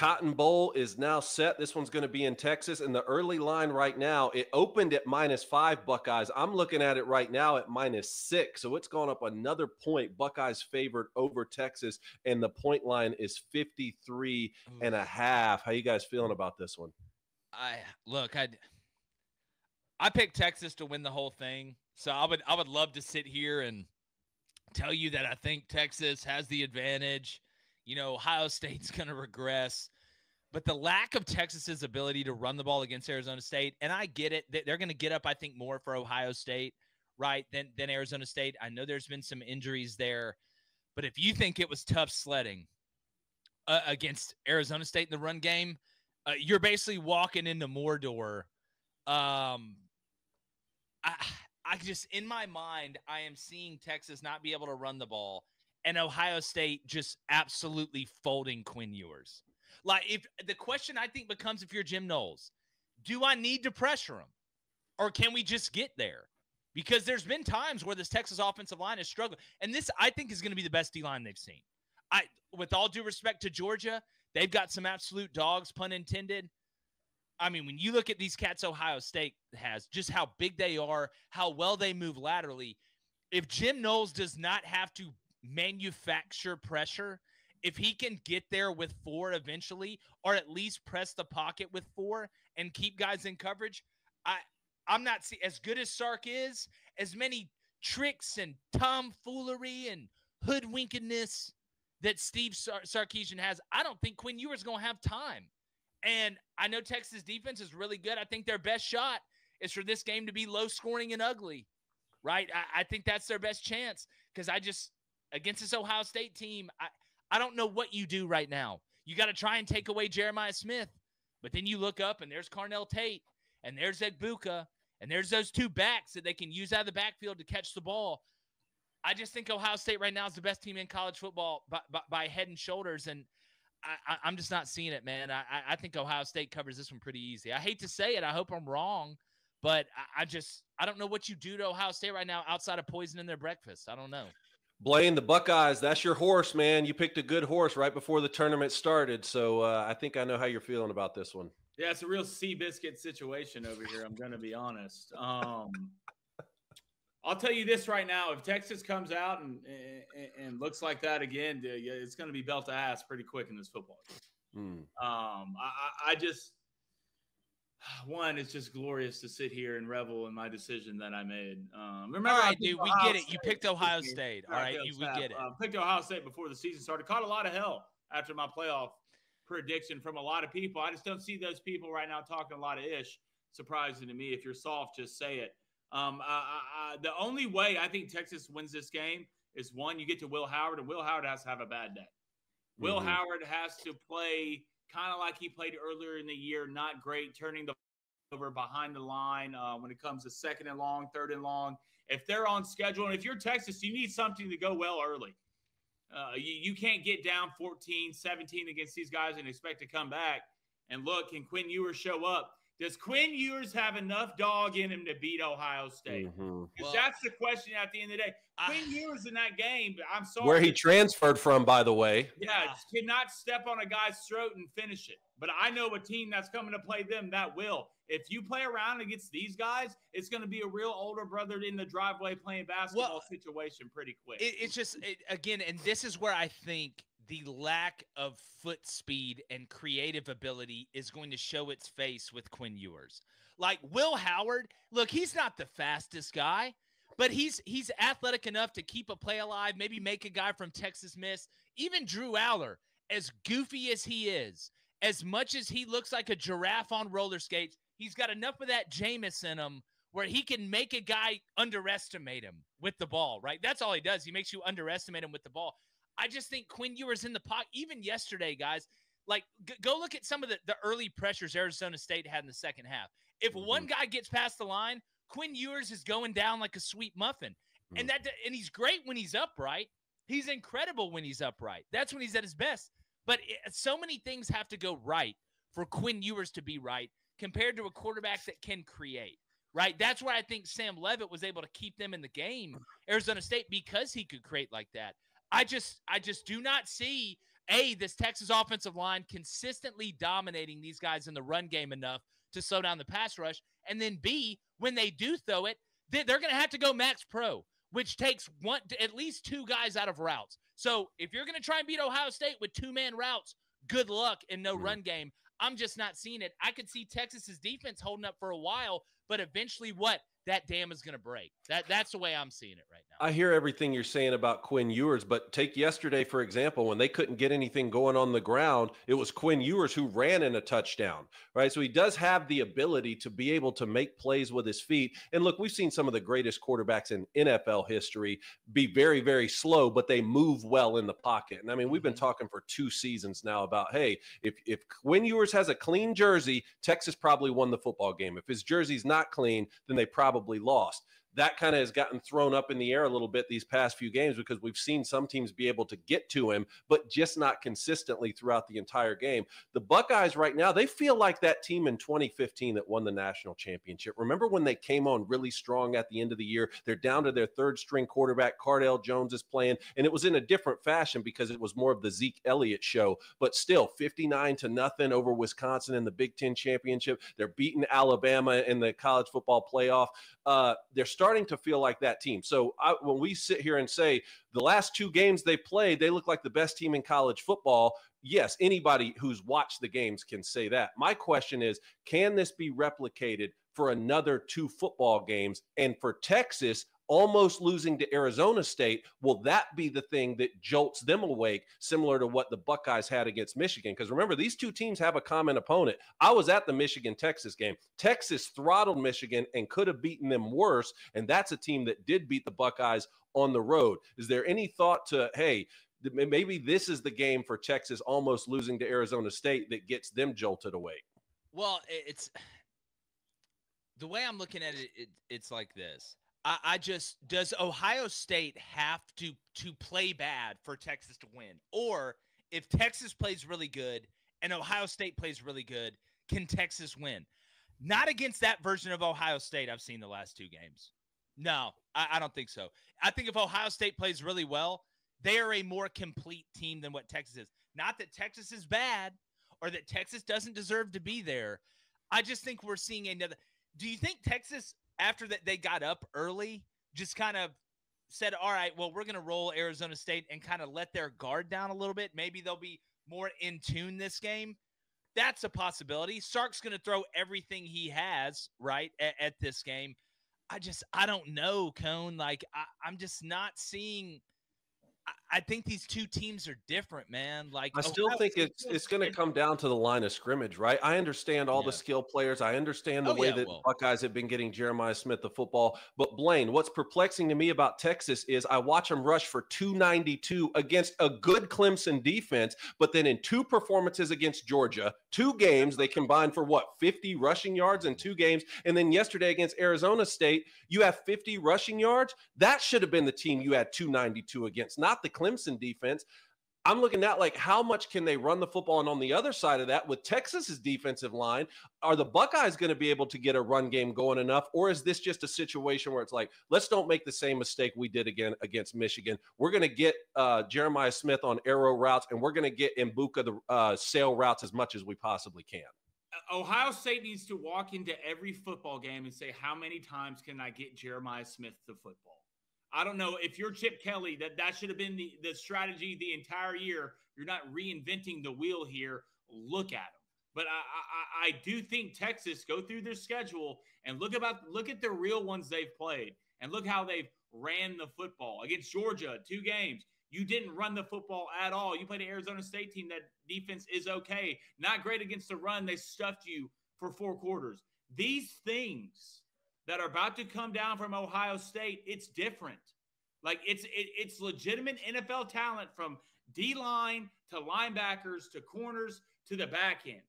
Cotton Bowl is now set. This one's going to be in Texas. And the early line right now, it opened at -5 Buckeyes. I'm looking at it right now at -6. So it's gone up another point. Buckeyes favored over Texas. And the point line is 53.5. How you guys feeling about this one? I picked Texas to win the whole thing. So I would love to sit here and tell you that I think Texas has the advantage. Ohio State's going to regress. But the lack of Texas's ability to run the ball against Arizona State, and I get it, they're going to get up, I think, more for Ohio State, right, than Arizona State. I know there's been some injuries there. But if you think it was tough sledding against Arizona State in the run game, you're basically walking into Mordor. I just, in my mind, I am seeing Texas not be able to run the ball and Ohio State just absolutely folding Quinn Ewers. Like, if the question I think becomes, if you're Jim Knowles, do I need to pressure him or can we just get there? Because there's been times where this Texas offensive line has struggled. And this, I think, is going to be the best D-line they've seen. With all due respect to Georgia, they've got some absolute dogs, pun intended. I mean, when you look at these cats Ohio State has, just how big they are, how well they move laterally, if Jim Knowles does not have to manufacture pressure, if he can get there with 4 eventually, or at least press the pocket with 4 and keep guys in coverage, I'm not seeing, as good as Sark is, as many tricks and tomfoolery and hoodwinkedness that Steve Sarkisian has. I don't think Quinn Ewers is going to have time. And I know Texas defense is really good. I think their best shot is for this game to be low scoring and ugly, right? I think that's their best chance, because against this Ohio State team, I don't know what you do right now. You got to try and take away Jeremiah Smith, but then you look up and there's Carnell Tate and there's Egbuka and there's those 2 backs that they can use out of the backfield to catch the ball. I just think Ohio State right now is the best team in college football by head and shoulders, and I'm just not seeing it, man. I think Ohio State covers this one pretty easy. I hate to say it. I hope I'm wrong, but I don't know what you do to Ohio State right now outside of poisoning their breakfast. I don't know. Blaine, the Buckeyes, that's your horse, man. You picked a good horse right before the tournament started, so I think I know how you're feeling about this one. Yeah, it's a real Seabiscuit situation over here, I'm going to be honest. I'll tell you this right now. If Texas comes out and looks like that again, it's going to be belt to ass pretty quick in this football game. I just – one, it's just glorious to sit here and revel in my decision that I made. Remember, all right, dude, we get it. You picked Ohio State. All right, we get it. Picked Ohio State before the season started. Caught a lot of hell after my playoff prediction from a lot of people. I just don't see those people right now talking a lot of ish. Surprising to me. If you're soft, just say it. The only way I think Texas wins this game is, one, you get to Will Howard, and Will Howard has to have a bad day. Will Howard has to play kind of like he played earlier in the year, not great, turning the over behind the line when it comes to 2nd and long, 3rd and long. If they're on schedule, and if you're Texas, you need something to go well early. You can't get down 14, 17 against these guys and expect to come back. And look, can Quinn Ewers show up? Does Quinn Ewers have enough dog in him to beat Ohio State? Because that's the question at the end of the day. Quinn Ewers in that game, I'm sorry. Where he transferred from, by the way. Yeah, cannot step on a guy's throat and finish it. But I know a team that's coming to play them that will. If you play around against these guys, it's going to be a real older brother in the driveway playing basketball situation pretty quick. It's just, again, and this is where I think the lack of foot speed and creative ability is going to show its face with Quinn Ewers. Like Will Howard, look, he's not the fastest guy, but he's athletic enough to keep a play alive, maybe make a guy from Texas miss. Even Drew Aller, as goofy as he is, as much as he looks like a giraffe on roller skates, he's got enough of that Jameis in him where he can make a guy underestimate him with the ball, right? That's all he does. He makes you underestimate him with the ball. I just think Quinn Ewers in the pocket, even yesterday, guys, like go look at some of the early pressures Arizona State had in the second half. If one guy gets past the line, Quinn Ewers is going down like a sweet muffin. And he's great when he's upright. He's incredible when he's upright. That's when he's at his best. But so many things have to go right for Quinn Ewers to be right compared to a quarterback that can create, right? That's why I think Sam Leavitt was able to keep them in the game, Arizona State, because he could create like that. I just do not see A, this Texas offensive line consistently dominating these guys in the run game enough to slow down the pass rush. And then B, when they do throw it, they're going to have to go max pro, which takes at least two guys out of routes. So if you're going to try and beat Ohio State with two-man routes, good luck and no run game. I'm just not seeing it. I could see Texas's defense holding up for a while, but eventually that dam is going to break. That's the way I'm seeing it right now. I hear everything you're saying about Quinn Ewers, but take yesterday, for example, when they couldn't get anything going on the ground, it was Quinn Ewers who ran in a touchdown, right? So he does have the ability to be able to make plays with his feet. And look, we've seen some of the greatest quarterbacks in NFL history be very, very slow, but they move well in the pocket. And I mean, we've been talking for 2 seasons now about, hey, if Quinn Ewers has a clean jersey, Texas probably won the football game. If his jersey's not clean, then they probably lost. That kind of has gotten thrown up in the air a little bit these past few games because we've seen some teams be able to get to him, but just not consistently throughout the entire game. The Buckeyes right now, they feel like that team in 2015 that won the national championship. Remember when they came on really strong at the end of the year? They're down to their third string quarterback. Cardale Jones is playing, and it was in a different fashion because it was more of the Zeke Elliott show, but still 59-0 over Wisconsin in the Big Ten championship. They're beating Alabama in the college football playoff. They're starting to feel like that team. So when we sit here and say the last 2 games they played, they look like the best team in college football. Yes, anybody who's watched the games can say that. My question is, can this be replicated for another 2 football games? And for Texas, almost losing to Arizona State, will that be the thing that jolts them awake, similar to what the Buckeyes had against Michigan? Because remember, these 2 teams have a common opponent. I was at the Michigan-Texas game. Texas throttled Michigan and could have beaten them worse, and that's a team that did beat the Buckeyes on the road. Is there any thought to, hey, maybe this is the game for Texas almost losing to Arizona State that gets them jolted awake? Well, it's the way I'm looking at it, it's like this. Does Ohio State have to play bad for Texas to win? Or if Texas plays really good and Ohio State plays really good, can Texas win? Not against that version of Ohio State I've seen the last 2 games. No, I don't think so. I think if Ohio State plays really well, they are a more complete team than what Texas is. Not that Texas is bad or that Texas doesn't deserve to be there. I just think we're seeing another. Do you think Texas, after that they got up early, just kind of said, all right, well, we're going to roll Arizona State and kind of let their guard down a little bit? Maybe they'll be more in tune this game. That's a possibility. Sark's going to throw everything he has, right, at this game. I don't know, Cone. Like, I'm just not seeing – I think these 2 teams are different, man. Like, I still think it's going to come down to the line of scrimmage, right? I understand all the skill players. I understand the way that Buckeyes have been getting Jeremiah Smith the football. But Blaine, what's perplexing to me about Texas is I watch them rush for 292 against a good Clemson defense, but then in 2 performances against Georgia, 2 games, they combined for 50 rushing yards in 2 games. And then yesterday against Arizona State, you have 50 rushing yards. That should have been the team you had 292 against, not the Clemson defense. I'm looking at like how much can they run the football, and on the other side of that, with Texas's defensive line, are the Buckeyes going to be able to get a run game going enough, or is this just a situation where it's like, let's don't make the same mistake we did again against Michigan? We're going to get Jeremiah Smith on arrow routes, and we're going to get Mbuka the sail routes as much as we possibly can. Ohio State needs to walk into every football game and say, how many times can I get Jeremiah Smith the football? I don't know if you're Chip Kelly, that should have been the strategy the entire year. You're not reinventing the wheel here. Look at them. But I do think Texas, go through their schedule and look at the real ones they've played and look how they've ran the football. Against Georgia, 2 games. You didn't run the football at all. You played an Arizona State team that defense is okay. Not great against the run. They stuffed you for 4 quarters. These things that are about to come down from Ohio State, it's different. Like it's legitimate NFL talent from D-line to linebackers to corners to the back end.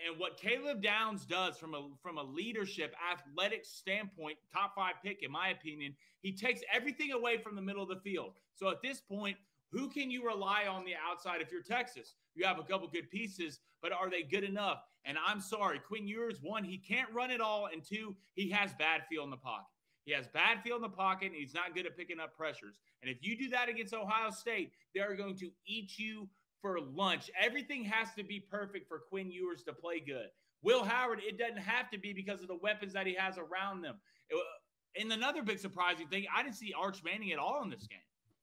And what Caleb Downs does from a leadership, athletic standpoint, top 5 pick, in my opinion, he takes everything away from the middle of the field. So at this point, who can you rely on the outside if you're Texas? You have a couple good pieces, but are they good enough? And I'm sorry, Quinn Ewers, 1, he can't run it all, and 2, he has bad feel in the pocket. He has bad feel in the pocket, and he's not good at picking up pressures. And if you do that against Ohio State, they're going to eat you for lunch. Everything has to be perfect for Quinn Ewers to play good. Will Howard, it doesn't have to be because of the weapons that he has around them. And another big surprising thing, I didn't see Arch Manning at all in this game.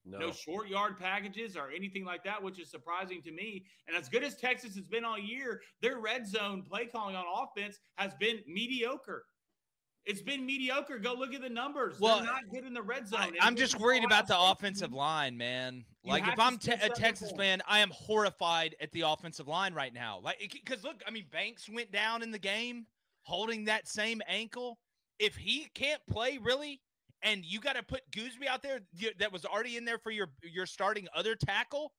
No short yard packages or anything like that, which is surprising to me. And as good as Texas has been all year, their red zone play calling on offense has been mediocre. It's been mediocre. Go look at the numbers. Well, they're not good in the red zone. I'm just worried about the offensive line, man. Like, if I'm a Texas fan, I am horrified at the offensive line right now. Like, because look, I mean, Banks went down in the game holding that same ankle. If he can't play, really, and you got to put Gooseby out there that was already in there for your starting other tackle,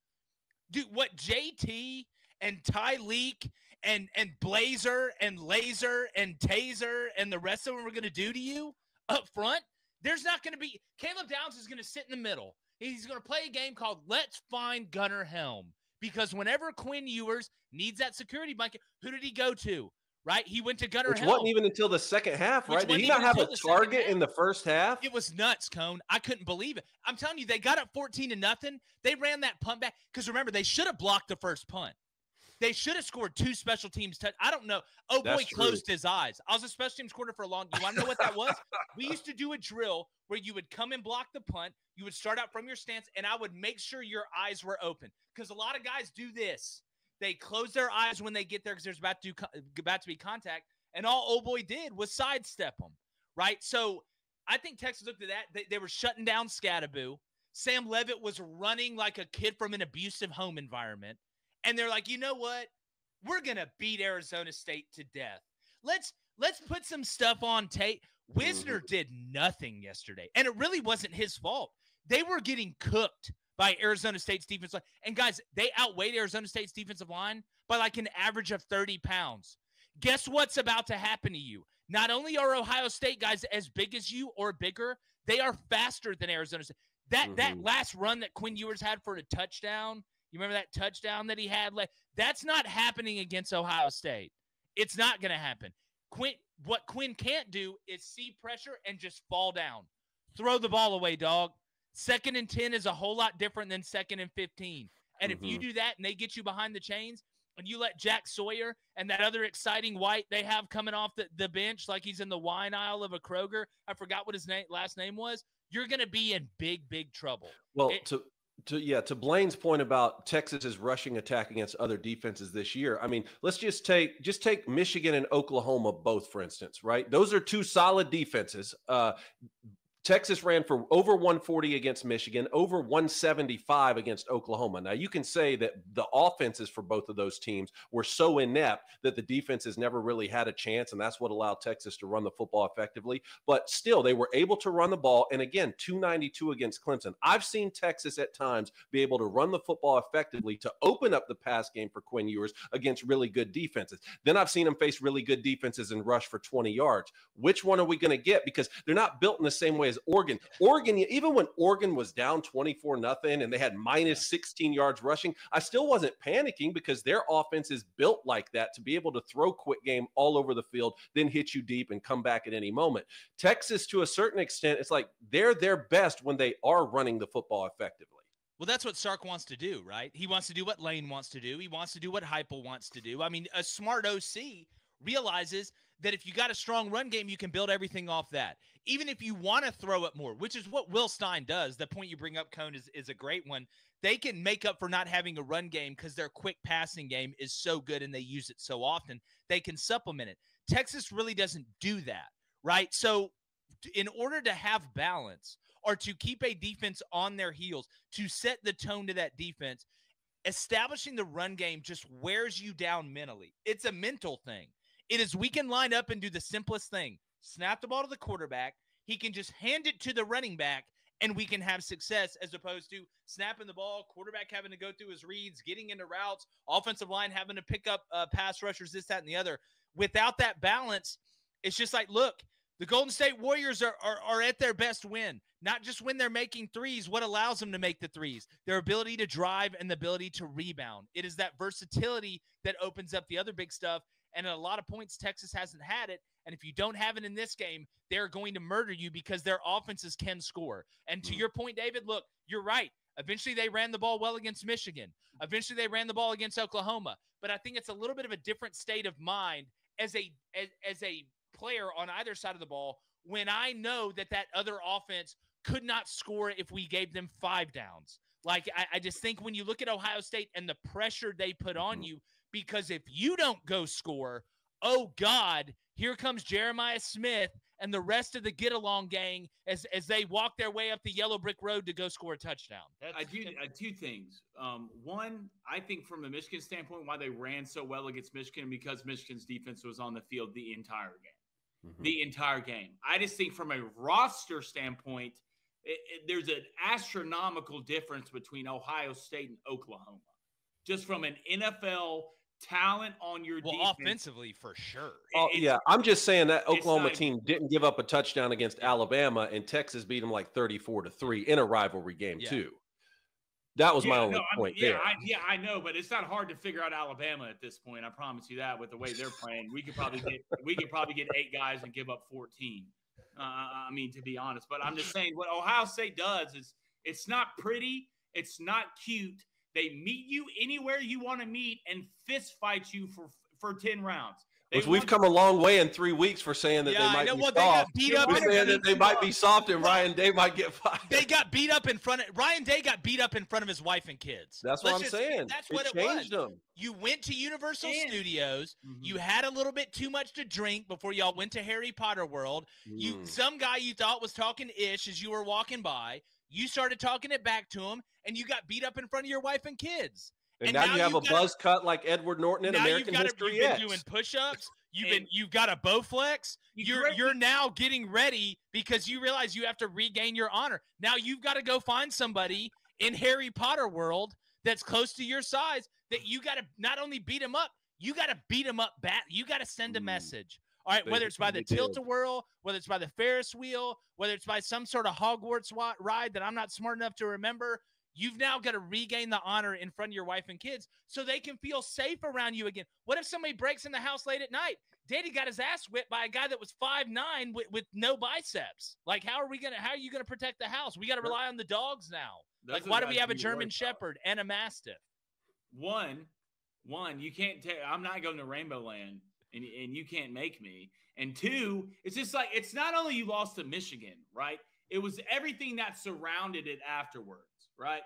dude, what JT and Tyleek and Blazer and Laser and Taser and the rest of them are going to do to you up front, there's not going to be – Caleb Downs is going to sit in the middle. He's going to play a game called Let's Find Gunnar Helm, because whenever Quinn Ewers needs that security blanket, who did he go to? Right? He went to Gunnar Helm. Which wasn't even until the second half, right? Did he not have a target in the first half? It was nuts, Cone. I couldn't believe it. I'm telling you, they got up 14-0. They ran that punt back. Because remember, they should have blocked the first punt. They should have scored 2 special teams. I don't know. Oh, boy, closed his eyes. I was a special teams coordinator for a long time. You want to know what that was? We used to do a drill where you would come and block the punt. You would start out from your stance, and I would make sure your eyes were open. Because a lot of guys do this. They close their eyes when they get there because there's about to be contact. And all old boy did was sidestep them, right? So I think Texas looked at that. They were shutting down Scattaboo. Sam Levitt was running like a kid from an abusive home environment. And they're like, you know what? We're going to beat Arizona State to death. Let's put some stuff on tape. Wisner did nothing yesterday. And it really wasn't his fault. They were getting cooked by Arizona State's defensive line. And, guys, they outweighed Arizona State's defensive line by like an average of 30 pounds. Guess what's about to happen to you? Not only are Ohio State guys as big as you or bigger, they are faster than Arizona State. That last run that Quinn Ewers had for a touchdown, you remember that touchdown that he had? That's not happening against Ohio State. It's not going to happen. What Quinn can't do is see pressure and just fall down. Throw the ball away, dog. 2nd and 10 is a whole lot different than 2nd and 15. And if you do that and they get you behind the chains and you let Jack Sawyer and that other exciting white they have coming off the bench like he's in the wine aisle of a Kroger, I forgot what his last name was, you're going to be in big, big trouble. Well, to Blaine's point about Texas's rushing attack against other defenses this year. I mean, let's just take Michigan and Oklahoma both, for instance, right? Those are 2 solid defenses. Texas ran for over 140 against Michigan, over 175 against Oklahoma. Now, you can say that the offenses for both of those teams were so inept that the defenses never really had a chance, and that's what allowed Texas to run the football effectively. But still, they were able to run the ball, and again, 292 against Clemson. I've seen Texas at times be able to run the football effectively to open up the pass game for Quinn Ewers against really good defenses. Then I've seen them face really good defenses and rush for 20 yards. Which one are we going to get? Because they're not built in the same way as Oregon, even when Oregon was down 24-0 and they had minus 16 yards rushing, I still wasn't panicking because their offense is built like that to be able to throw quick game all over the field, then hit you deep and come back at any moment. Texas, to a certain extent, it's like they're their best when they are running the football effectively. Well, that's what Sark wants to do, right? He wants to do what Lane wants to do. He wants to do what Heupel wants to do. I mean, a smart OC realizes that if you got a strong run game, you can build everything off that. Even if you want to throw it more, which is what Will Stein does. The point you bring up, Cone, is a great one. They can make up for not having a run game because their quick passing game is so good and they use it so often. They can supplement it. Texas really doesn't do that, right? So in order to have balance or to keep a defense on their heels, to set the tone to that defense, establishing the run game just wears you down mentally. It's a mental thing. It is, we can line up and do the simplest thing. Snap the ball to the quarterback. He can just hand it to the running back, and we can have success, as opposed to snapping the ball, quarterback having to go through his reads, getting into routes, offensive line having to pick up pass rushers, this, that, and the other. Without that balance, it's just like, look, the Golden State Warriors are at their best when. Not just when they're making threes, what allows them to make the threes? Their ability to drive and the ability to rebound. It is that versatility that opens up the other big stuff. And at a lot of points, Texas hasn't had it. And if you don't have it in this game, they're going to murder you because their offenses can score. And to your point, David, look, you're right. Eventually, they ran the ball well against Michigan. Eventually, they ran the ball against Oklahoma. But I think it's a little bit of a different state of mind as a player on either side of the ball when I know that other offense could not score if we gave them 5 downs. Like, I just think when you look at Ohio State and the pressure they put on you, because if you don't go score, oh, God, here comes Jeremiah Smith and the rest of the get-along gang as they walk their way up the yellow brick road to go score a touchdown. I do two things. One, I think from a Michigan standpoint, why they ran so well against Michigan, because Michigan's defense was on the field the entire game. The entire game. I just think from a roster standpoint, there's an astronomical difference between Ohio State and Oklahoma. Just from an NFL talent on your defense. Offensively, for sure. Yeah, I'm just saying that Oklahoma team didn't give up a touchdown against Alabama, and Texas beat them like 34-3 in a rivalry game too. That was my only point there. I know, but it's not hard to figure out Alabama at this point. I promise you that. With the way they're playing, we could probably get 8 guys and give up 14. I mean, to be honest, but I'm just saying what Ohio State does is it's not pretty, it's not cute. They meet you anywhere you want to meet and fist fight you for 10 rounds. Which we've come a long way in 3 weeks for saying that they might be soft. They got beat up. We're saying that they might be soft and Ryan Day might get fired. They got beat up in front of – Ryan Day got beat up in front of his wife and kids. That's what I'm saying. That's what it was. Them. You went to Universal Studios. You had a little bit too much to drink before y'all went to Harry Potter World. Some guy you thought was talking ish as you were walking by. You started talking it back to him, and you got beat up in front of your wife and kids. And now you have a buzz cut like Edward Norton in American History X. You've been doing push-ups. You've got a Bowflex. You're now getting ready because you realize you have to regain your honor. Now you've got to go find somebody in Harry Potter World that's close to your size that you got to not only beat them up, you got to beat them up back. You got to send a message. All right, whether it's by the tilt-a-whirl, whether it's by the Ferris wheel, whether it's by some sort of Hogwarts ride that I'm not smart enough to remember, you've now got to regain the honor in front of your wife and kids so they can feel safe around you again. What if somebody breaks in the house late at night? Daddy got his ass whipped by a guy that was 5'9" with no bicepts. Like, how are you going to protect the house? We got to rely on the dogs now. Like, why do we have a German Shepherd and a Mastiff? One, you can't tell. I'm not going to Rainbow Land. And you can't make me. And 2, it's just like, it's not only you lost to Michigan, right? It was everything that surrounded it afterwards, right?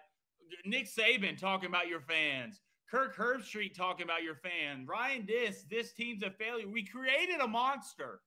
Nick Saban talking about your fans. Kirk Herbstreit talking about your fans. Ryan this team's a failure. We created a monster.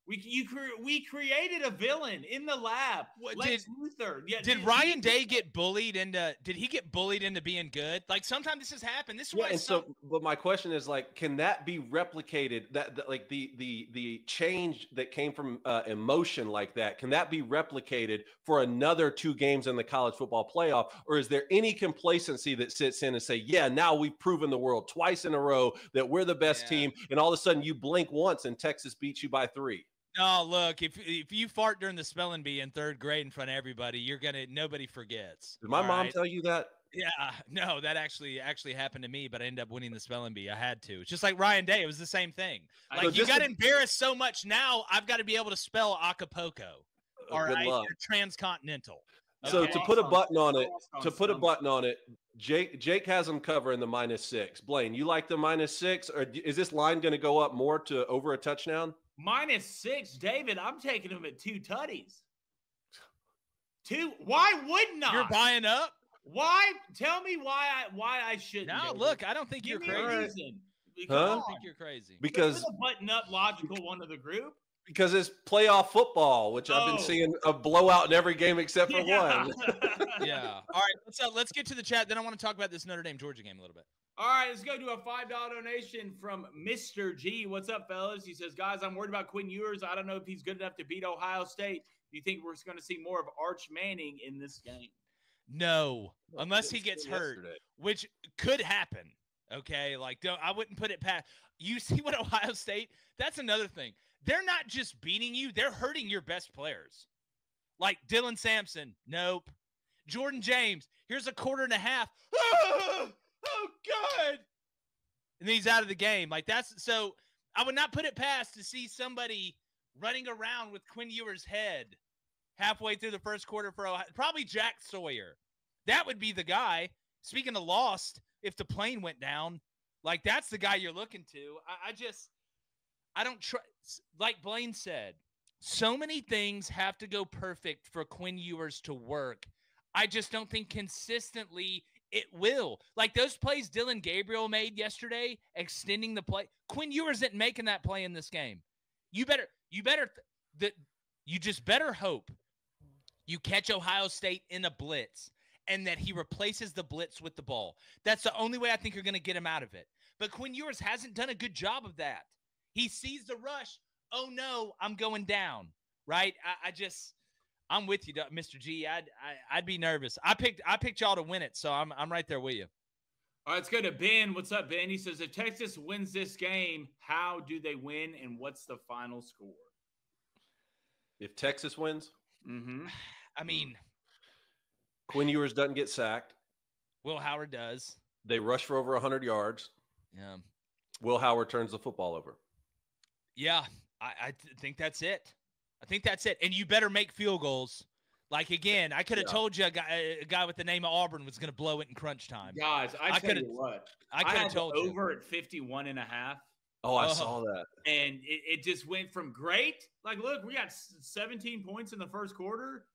We created a villain in the lab. Lex Luthor. Did Ryan Day get bullied into? Did he get bullied into being good? Like, sometimes this has happened. This is why. But my question is, like, can that be replicated? That like the change that came from emotion like that, can that be replicated for another 2 games in the college football playoff, or is there any complacency that sits in and say, yeah, now we've proven the world twice in a row that we're the best team, and all of a sudden you blink once and Texas beats you by 3? No, look, if you fart during the spelling bee in 3rd grade in front of everybody, nobody forgets. Did my mom tell you that? Yeah, no, that actually happened to me, but I ended up winning the spelling bee. I had to. It's just like Ryan Day. It was the same thing. Like, you got embarrassed so much. Now I've got to be able to spell Acapulco. All right, you're transcontinental. Okay. So to put a button on it, Jake has them covering the -6. Blaine, you like the -6, or is this line going to go up more to over a touchdown? -6, David. I'm taking him at 2 tutties. 2. Why wouldn't I? You're buying up. Why? Tell me why I shouldn't. No, look, I don't think you're crazy. I don't think you're crazy. Because the button-up logical one of the group. Because it's playoff football, which I've been seeing a blowout in every game except for one. Yeah. All right, let's get to the chat. Then I want to talk about this Notre Dame Georgia game a little bit. All right, let's go to a $5 donation from Mr. G. What's up, fellas? He says, guys, I'm worried about Quinn Ewers. I don't know if he's good enough to beat Ohio State. Do you think we're going to see more of Arch Manning in this game? No, unless he gets hurt, which could happen. Okay, like, I wouldn't put it past. You see what Ohio State, that's another thing. They're not just beating you, they're hurting your best players. Like Dylan Sampson, nope. Jordan James, here's a 1.5. Oh, God. And then he's out of the game. Like, so I would not put it past to see somebody running around with Quinn Ewers' head halfway through the first quarter for Ohio. Probably Jack Sawyer. That would be the guy. Speaking of lost, if the plane went down, like that's the guy you're looking to. I don't trust. Like Blaine said, so many things have to go perfect for Quinn Ewers to work. I just don't think consistently it will. Like those plays Dylan Gabriel made yesterday, extending the play. Quinn Ewers isn't making that play in this game. You just better hope you catch Ohio State in a blitz and that he replaces the blitz with the ball. That's the only way I think you're going to get him out of it. But Quinn Ewers hasn't done a good job of that. He sees the rush. Oh no, I'm going down. Right? I'm with you, Mr. G. I'd be nervous. I picked y'all to win it, so I'm right there with you. All right, let's go to Ben. What's up, Ben? He says, if Texas wins this game, how do they win, and what's the final score? If Texas wins? Mm-hmm. I mean, Quinn Ewers doesn't get sacked. Will Howard does. They rush for over 100 yards. Yeah. Will Howard turns the football over. Yeah, I think that's it. I think that's it. And you better make field goals. Like, again, I could have told you a guy with the name of Auburn was going to blow it in crunch time. Guys, I tell you what. I could have told you. Over at 51.5. Oh, I saw that. And it just went from great. Like, look, we got 17 points in the first quarter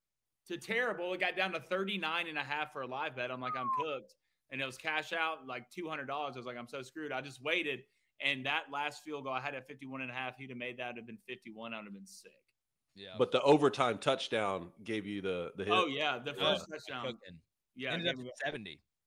to terrible. It got down to 39.5 for a live bet. I'm like, I'm cooked. And it was cash out like $200. I was like, I'm so screwed. I just waited. And that last field goal I had at 51.5, he'd have made that. It would have been 51. I would have been sick. Yeah. But the overtime touchdown gave you the hit. Oh, yeah. The first touchdown. Yeah. Ended up at 70.